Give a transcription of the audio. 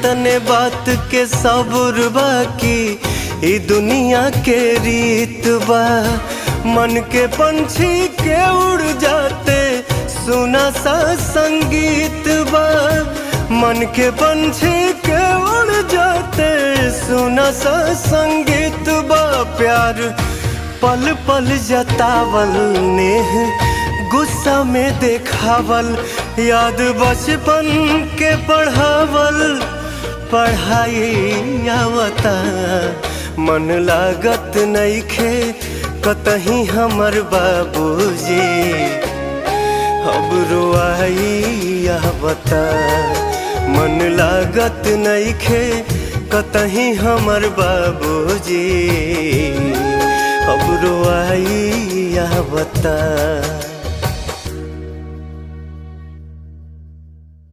तने बात के सब्र बाकी ई दुनिया के रीत बा। मन के पंछी के उड़ जाते सुना सा संगीत बा। मन के पंछी के उड़ जाते सुना सा संगीत बा। प्यार पल पल जतावल नेह गुस्सा में देखावल, याद बचपन के पढ़ावल पढ़ाई आवता। मन लागत नइखे कतही हमर बाबूजी, अब रोआई आवता। मन लागत नइखे कतही हमर बाबूजी, अब रोआई आवता।